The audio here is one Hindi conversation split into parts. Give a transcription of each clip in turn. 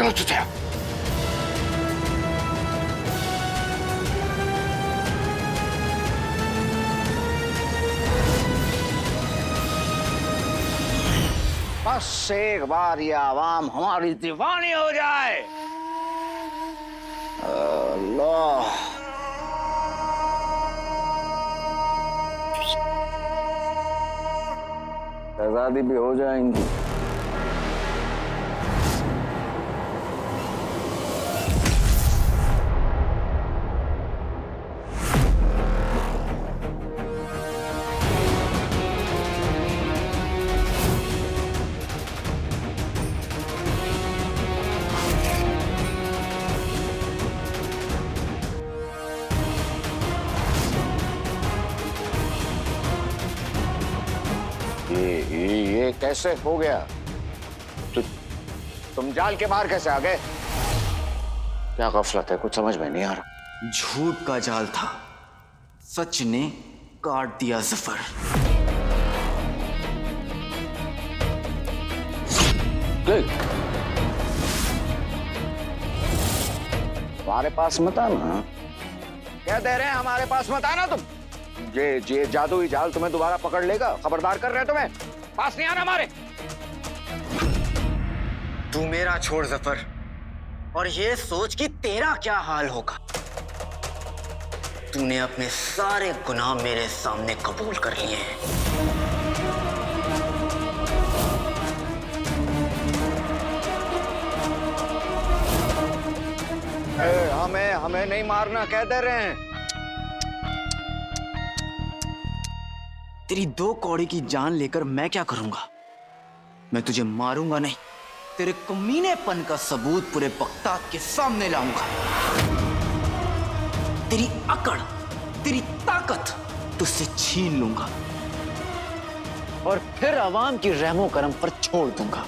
चलो चुतिया। बस एक बार ये आवाम हमारी दीवानी हो जाए। अल्लाह। आजादी भी हो जाएंगी। ये कैसे हो गया? तुम जाल के बाहर कैसे आ गए? क्या गफलत है, कुछ समझ में नहीं आ रहा। झूठ का जाल था, सच ने काट दिया जफर। हमारे पास मत आना। क्या दे रहे हैं? हमारे पास मत आना तुम। ये जादुई जाल तुम्हें दोबारा पकड़ लेगा, खबरदार कर रहे हैं तुम्हें। पास नहीं आना हमारे। तू मेरा छोड़ जफर, और ये सोच कि तेरा क्या हाल होगा। तूने अपने सारे गुनाह मेरे सामने कबूल कर लिए हैं। हमें नहीं मारना कह दे रहे हैं। तेरी 2 कौड़ी की जान लेकर मैं क्या करूंगा? मैं तुझे मारूंगा नहीं, तेरे कमीनेपन का सबूत पूरे बगदाद के सामने लाऊंगा। तेरी अकड़, तेरी ताकत तुझसे छीन लूंगा और फिर अवाम की रहमो करम पर छोड़ दूंगा।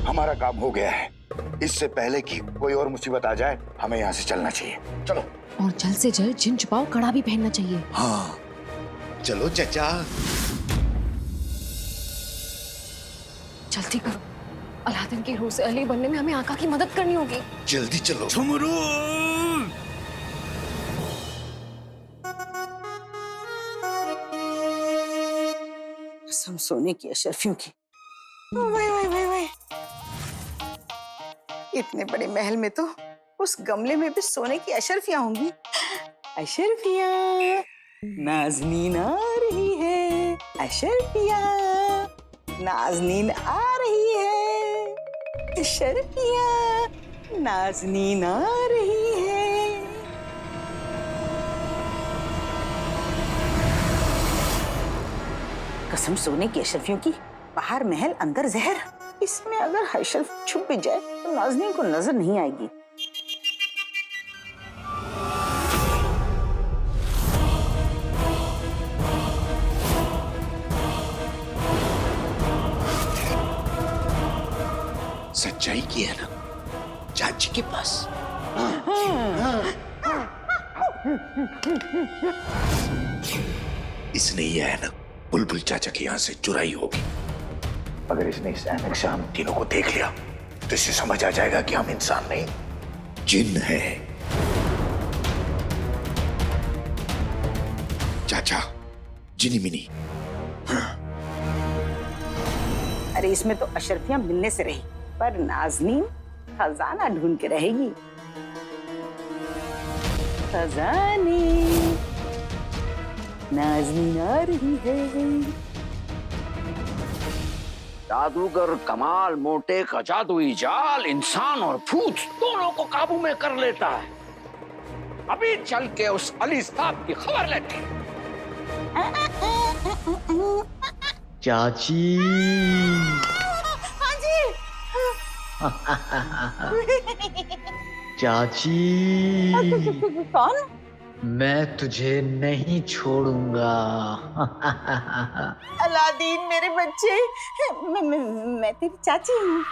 हमारा काम हो गया है। इससे पहले कि कोई और मुसीबत आ जाए, हमें यहाँ से चलना चाहिए। चलो। और जल्द से जल्द जिन छुपाओ कड़ा भी पहनना चाहिए। हाँ चलो चाचा। जल्दी करो, अलादीन की रूह से अली बनने में हमें आका की मदद करनी होगी। जल्दी चलो। झुमरू, कसम सोने की अशरफियों की। वाह, इतने बड़े महल में तो उस गमले में भी सोने की अशरफियां होंगी। अशरफियां, नाज़नीन आ रही है। अशरफियां, नाज़नीन आ रही है। अशरफियां, नाज़नीन आ रही है। कसम सोने की अशरफियों की, बाहर महल अंदर जहर। इसमें अगर हर्षल छुप भी जाए तो नाज़नीन को नजर नहीं आएगी। सच्चाई की है ना चाची के पास। इसने ये है ना बुलबुल चाचा के यहाँ से चुराई होगी। अगर इसने इस ऐनक से हम तीनों को देख लिया तो इसे समझ आ जाएगा कि हम इंसान नहीं जिन है। चाचा जिनी मिनी। अरे इसमें तो अशरफियां मिलने से रही, पर नाज़नीन खजाना ढूंढ के रहेगी। खजाने, नाज़नीन आ रही है। जादूगर कमाल मोटे का जादुई जाल इंसान और भूत दोनों को काबू में कर लेता है। अभी चल के उस अली साहब की खबर लेते हैं। चाची। हाँ जी। चाची, कौन? मैं तुझे नहीं छोड़ूंगा। अलादीन मेरे बच्चे, मैं तेरी चाची हूँ।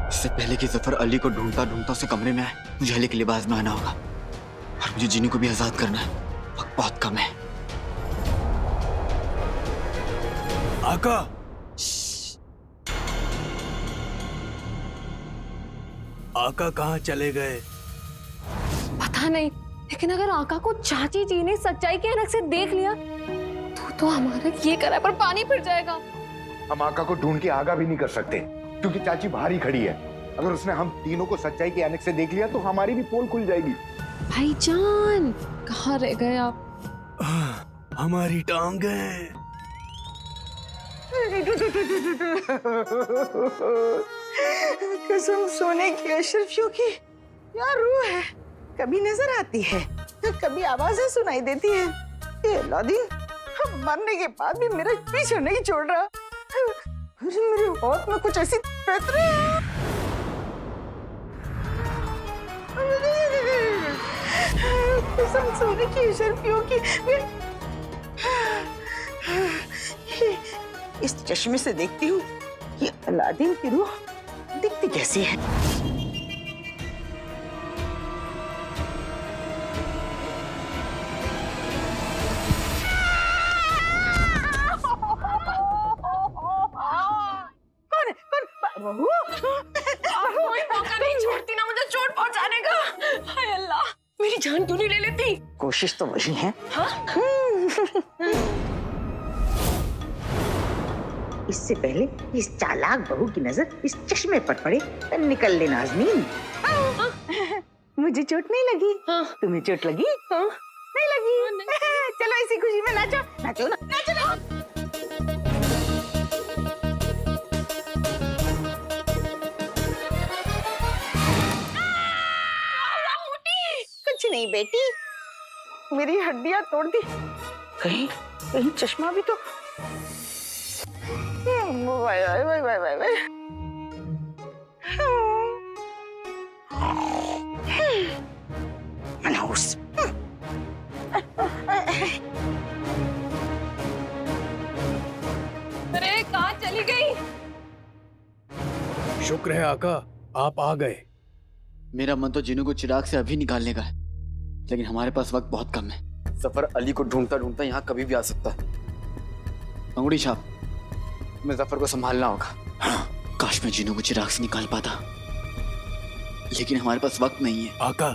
इससे पहले कि जफर अली को ढूंढता ढूंढता उसे कमरे में आए, मुझे अली के लिबास में आना होगा और मुझे जीनी को भी आजाद करना है। वक्त बहुत कम है। आका, आका कहाँ चले गए? पता नहीं, लेकिन अगर आका को चाची जी ने सच्चाई के ऐनक से देख लिया तो हमारा ये करा पर पानी फिर जाएगा। हम आका को ढूंढ के आगा भी नहीं कर सकते क्योंकि चाची बाहर ही खड़ी है। अगर उसने हम तीनों को सच्चाई के ऐनक से देख लिया तो हमारी भी पोल खुल जाएगी। भाईजान, कहाँ रह गए आप? हमारी टांगें। कसम सोने की अशरफियों की क्या रूह है, कभी नजर आती है कभी आवाजें सुनाई देती है। ये अलादीन मरने के बाद भी मेरा पीछा नहीं छोड़ रहा। मेरे हाथ में कुछ ऐसी पैतरे हैं। कसम सोने की अशरफियों की इस चश्मे से देखती हूँ कि अलादीन की रूह दिखती कैसी है। कोई मौका नहीं छोड़ती ना मुझे चोट पहुंचाने का। हाय अल्लाह, मेरी जान क्यों नहीं ले लेती? कोशिश तो वही है। इससे पहले इस चालाक बहू की नजर इस चश्मे पर पड़े तो निकल ले नाज़नीन। मुझे चोट नहीं लगी। तुम्हें चोट लगी? नहीं लगी। चलो इसी खुशी में नाचो, नाचो ना, नाचो ना। कुछ नहीं बेटी, मेरी हड्डियां तोड़ दी। कहीं कहीं चश्मा भी तो। वाय वाय वाय वाय वाय वाय। मनहूस। अरे कहाँ चली गई? शुक्र है आका, आप आ गए। मेरा मन तो जिन्नू को चिराग से अभी निकालने का है, लेकिन हमारे पास वक्त बहुत कम है। जफर अली को ढूंढता ढूंढता यहाँ कभी भी आ सकता है। अंगूठी छाप, मैं जफर को संभालना होगा। काश मैं जिन्नू को चिराग से निकाल पाता, लेकिन हमारे पास वक्त नहीं है। आका,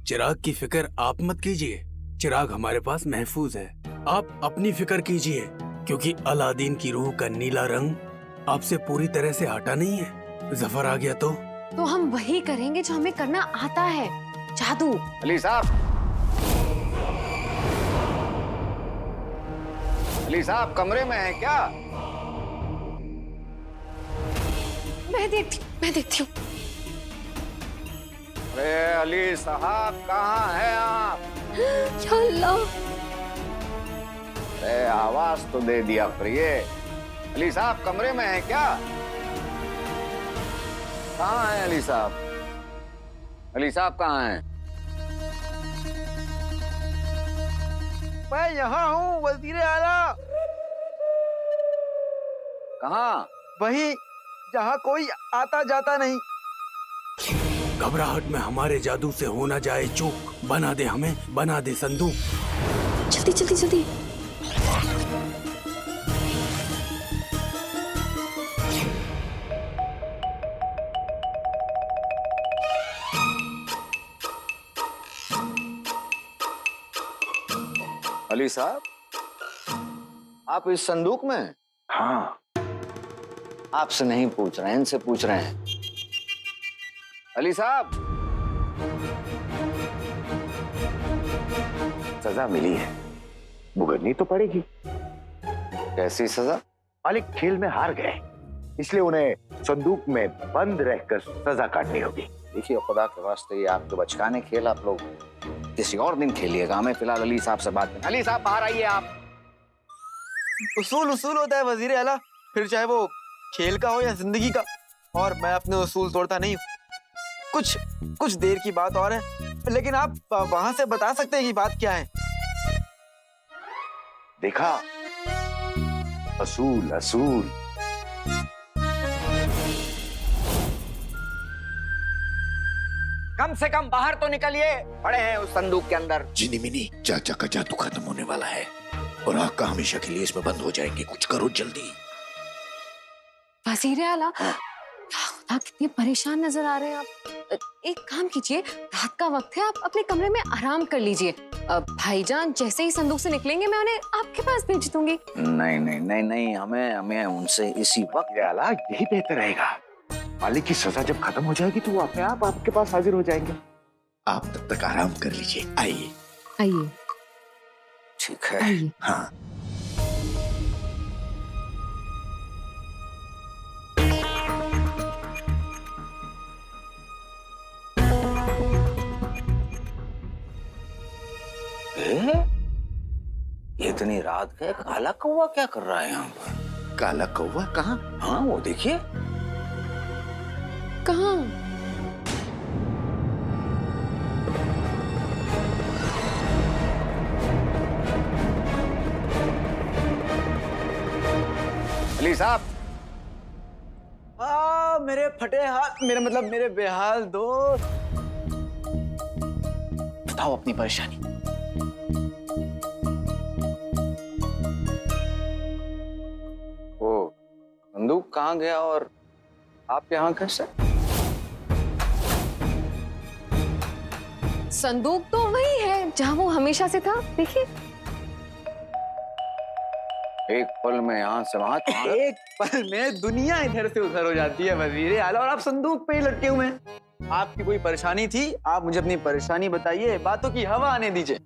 चिराग की फिक्र आप मत कीजिए, चिराग हमारे पास महफूज है। आप अपनी फिक्र कीजिए, क्योंकि अलादीन की रूह का नीला रंग आपसे पूरी तरह से हटा नहीं है। जफर आ गया तो हम वही करेंगे जो हमें करना आता है, जादू। अली साहब, अली साहब कमरे में है क्या? मैं देखती हूँ। अरे अली साहब कहाँ हैं आप? या अल्लाह, अरे आवाज तो दे दिया प्रिय। अली साहब कमरे में है क्या? कहाँ हैं अली साहब? अली साहब कहाँ हैं? मैं यहाँ हूँ वजीर आला। कहाँ? वही जहाँ कोई आता जाता नहीं। घबराहट में हमारे जादू से हो ना जाए चूक, बना दे हमें, बना दे संदूक। जल्दी जल्दी जल्दी। अली साहब, आप इस संदूक में? हाँ, आपसे नहीं पूछ रहे हैं, इनसे पूछ रहे हैं। अली साहब, सजा मिली है, भुगतनी तो पड़ेगी। कैसी सजा? मालिक खेल में हार गए, इसलिए उन्हें संदूक में बंद रहकर सजा काटनी होगी। देखिए खुदा के वास्ते, ये आप तो बचकाने खेल आप लोग किसी और दिन खेलिएगा। हमें फिलहाल अली साहब से बात करनी। अली साहब बाहर आइए आप। उसूल उसूल होता है वजीर आला, फिर चाहे वो खेल का हो या जिंदगी का, और मैं अपने उसूल तोड़ता नहीं हूँ। कुछ देर की बात और है, लेकिन आप वहां से बता सकते हैं कि बात क्या है? देखा, असूल असूल। कम से कम बाहर तो निकलिए, पड़े हैं उस संदूक के अंदर। जिनी मिनी, चाचा का जादू खत्म होने वाला है और आका हमेशा के लिए इसमें बंद हो जाएंगे। कुछ करो जल्दी। वजीर आला, खुदा कितने परेशान नजर आ रहे हैं आप। एक काम कीजिए, रात का वक्त है, आप अपने कमरे में आराम कर लीजिए। भाईजान जैसे ही संदूक से निकलेंगे मैं उन्हें आपके पास भेज दूंगी। नहीं नहीं नहीं नहीं, हमें उनसे इसी वक्त। आला, यही बेहतर रहेगा। मालिक की सजा जब खत्म हो जाएगी तो वो अपने आप आपके पास हाजिर हो जाएंगे। आप तब तक आराम कर लीजिए। आइए आइए। ठीक है। आइए। हाँ। इतनी रात के काला कौवा क्या कर रहा है यहाँ पर? काला कौवा कहाँ? हाँ वो देखिए। कहाँ? अली साहब, मेरे फटे हाथ, मेरा मतलब मेरे बेहाल दोस्त। बताओ अपनी परेशानी। वो संदूक कहाँ गया और आप यहाँ कैसे? संदूक तो वही है जहाँ वो हमेशा से था, देखिए। एक पल में यहाँ से वहां। एक पल में दुनिया इधर से उधर हो जाती है वजीर आला, और आप संदूक पे ही लटके हुए हैं। आपकी कोई परेशानी थी, आप मुझे अपनी परेशानी बताइए, बातों की हवा आने दीजिए।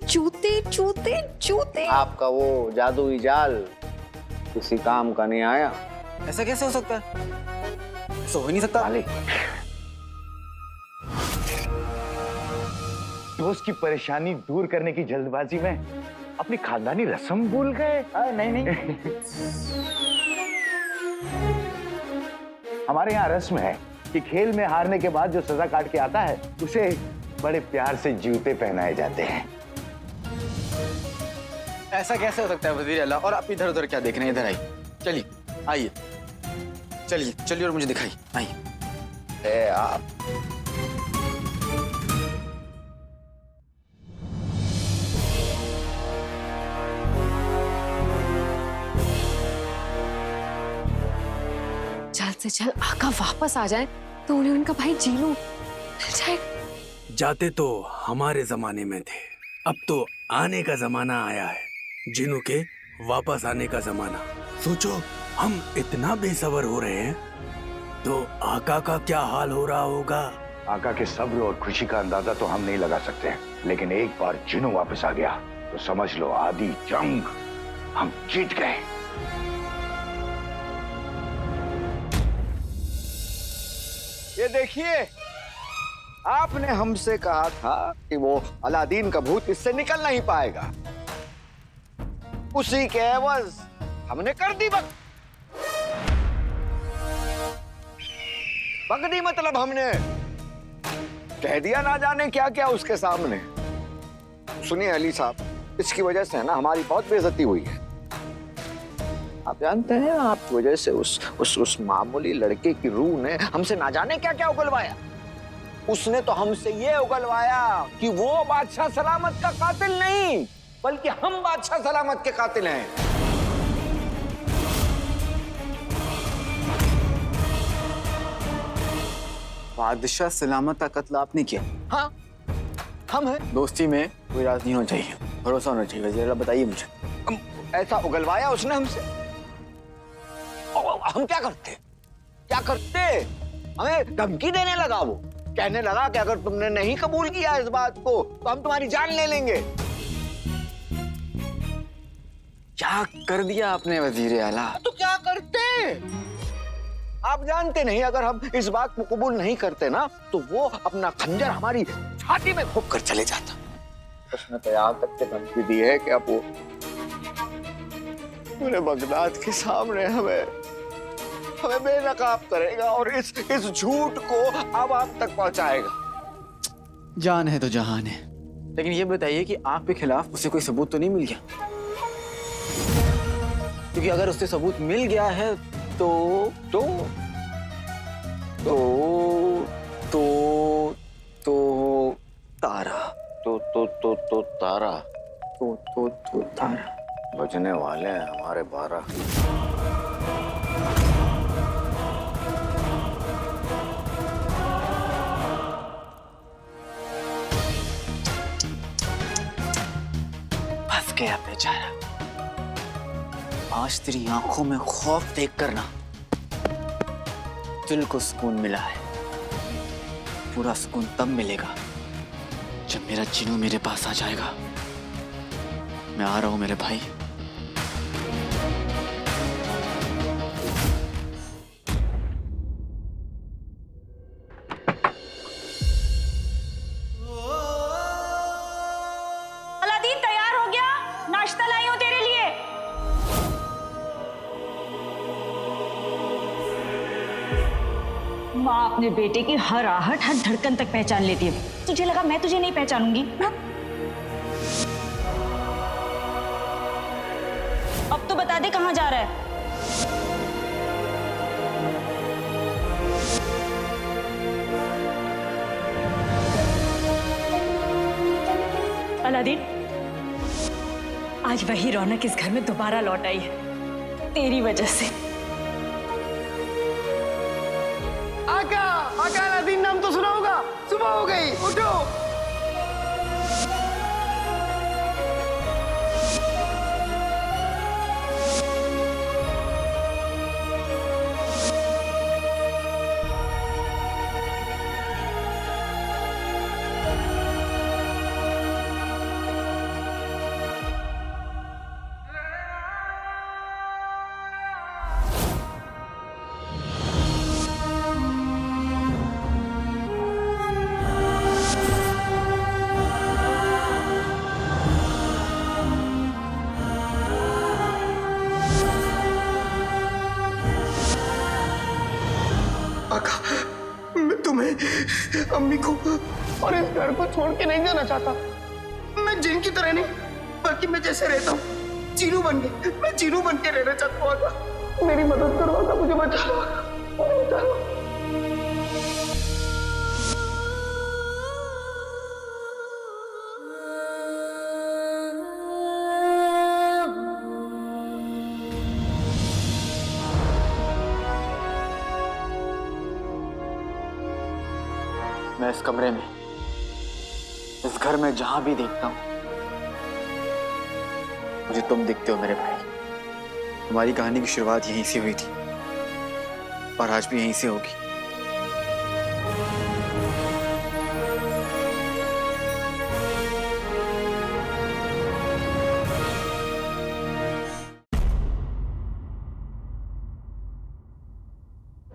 जूते जूते जूते। आपका वो जादुई जाल किसी काम का नहीं आया। ऐसा कैसे हो सकता है? ऐसा हो ही नहीं सकता। मालिक, दोस्त की परेशानी दूर करने की जल्दबाजी में अपनी खानदानी रस्म भूल गए। नहीं नहीं। हमारे यहाँ रस्म है कि खेल में हारने के बाद जो सजा काट के आता है उसे बड़े प्यार से जूते पहनाए जाते हैं। ऐसा कैसे हो सकता है वजीर आला? और आप इधर उधर क्या देख रहे हैं? इधर आइए, चलिए, आइए, चलिए चलिए और मुझे दिखाइए, आइए। आप जल्द से जल्द आका वापस आ जाए तो उन्हें उनका भाई जीनू मिल जाए। जाते तो हमारे जमाने में थे, अब तो आने का जमाना आया है। जिनू के वापस आने का जमाना। सोचो, हम इतना बेसब्र हो रहे हैं तो आका का क्या हाल हो रहा होगा। आका के सब्र और खुशी का अंदाजा तो हम नहीं लगा सकते, लेकिन एक बार जिनू वापस आ गया तो समझ लो आधी जंग हम जीत गए। ये देखिए, आपने हमसे कहा था कि वो अलादीन का भूत इससे निकल नहीं पाएगा। उसी के एवज हमने कर दी बगदी, मतलब हमने कह दिया ना जाने क्या क्या उसके सामने। सुनिए अली साहब, इसकी वजह से ना हमारी बहुत बेइज्जती हुई है। आप जानते हैं, आपकी वजह से उस मामूली लड़के की रूह ने हमसे ना जाने क्या क्या उगलवाया। उसने तो हमसे ये उगलवाया कि वो बादशाह सलामत का कातिल नहीं, बल्कि हम बादशाह सलामत के कातिल हैं। बादशाह सलामत का कत्ल आपने किया? हाँ, हम हैं। दोस्ती में कोई राज नहीं होना चाहिए, भरोसा होना चाहिए। वजीर आला बताइए मुझे। ऐसा उगलवाया उसने हमसे। और हम क्या करते? क्या करते? हमें धमकी देने लगा वो, कहने लगा कि अगर तुमने नहीं कबूल किया इस बात को तो हम तुम्हारी जान ले लेंगे। क्या कर दिया आपने वजीर आला? तो क्या करते? आप जानते नहीं, अगर हम इस बात को कबूल नहीं करते ना तो वो अपना खंजर हमारी छाती में घोंप कर चले जाता। उसने तो यहाँ तक के धमकी दी है कि अब वो पूरे बगदाद के सामने हमें बेनकाब करेगा और इस झूठ को अब आप तक पहुंचाएगा। जान है तो जहान है। लेकिन ये बताइए कि आपके खिलाफ उसे कोई सबूत तो नहीं मिल गया? क्योंकि अगर उससे सबूत मिल गया है तो तारा तारा बजने वाले हैं हमारे 12। फंस गया बेचारा। आज तेरी आंखों में खौफ देख कर ना दिल को सुकून मिला है। पूरा सुकून तब मिलेगा जब मेरा चिनू मेरे पास आ जाएगा। मैं आ रहा हूं मेरे भाई। अलादीन तैयार हो गया? नाश्ता लाई हूं तेरे लिए। माँ अपने बेटे की हर आहट हर धड़कन तक पहचान लेती है। तुझे लगा मैं तुझे नहीं पहचानूंगी ना? अब तो बता दे कहाँ जा रहा है। अलादीन, आज वही रौनक इस घर में दोबारा लौट आई है तेरी वजह से। आका अलादीन नाम तो सुना होगा। सुबह हो गई, उठो। मैं तुम्हें, अम्मी को और इस घर को छोड़ के नहीं जाना चाहता। मैं जिन की तरह नहीं, बल्कि मैं जैसे रहता हूँ चीनू बन के, मैं चीनू बन के रहना चाहता हूँ। आका, मेरी मदद करो आका, मुझे बचा लो आका, मुझे बचा लो। मैं इस कमरे में, इस घर में जहां भी देखता हूं मुझे तुम दिखते हो मेरे भाई। हमारी कहानी की शुरुआत यहीं से हुई थी और आज भी यहीं से होगी।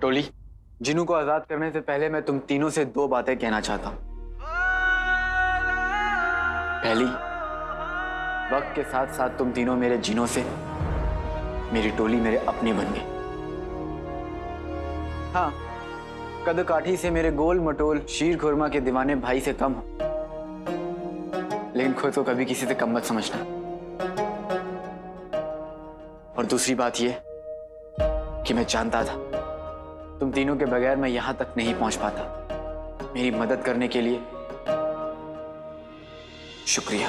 टोली, जिनू को आजाद करने से पहले मैं तुम तीनों से 2 बातें कहना चाहता हूं। पहली, वक्त के साथ साथ तुम तीनों मेरे जिनों से मेरी टोली मेरे अपने बन गए। हाँ, कद काठी से मेरे गोल मटोल शीर खुरमा के दीवाने भाई से कम हो, लेकिन खुद को कभी किसी से कम मत समझना। और दूसरी बात यह कि मैं जानता था तुम तीनों के बगैर मैं यहां तक नहीं पहुंच पाता। मेरी मदद करने के लिए शुक्रिया।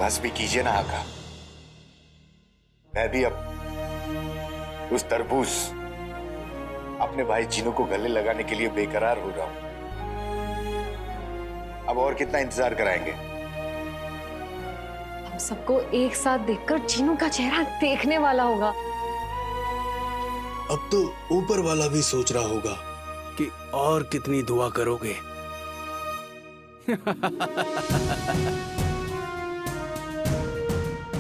बस भी कीजिए ना आका। मैं भी अब उस तरबूज अपने भाई जीनू को गले लगाने के लिए बेकरार हो रहा हूं। अब और कितना इंतजार कराएंगे? हम सबको एक साथ देखकर जीनू का चेहरा देखने वाला होगा। अब तो ऊपर वाला भी सोच रहा होगा कि और कितनी दुआ करोगे।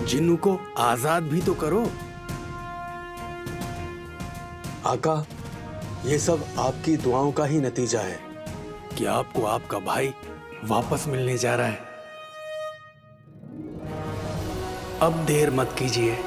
जिन्नू को आजाद भी तो करो। आका, ये सब आपकी दुआओं का ही नतीजा है कि आपको आपका भाई वापस मिलने जा रहा है। अब देर मत कीजिए।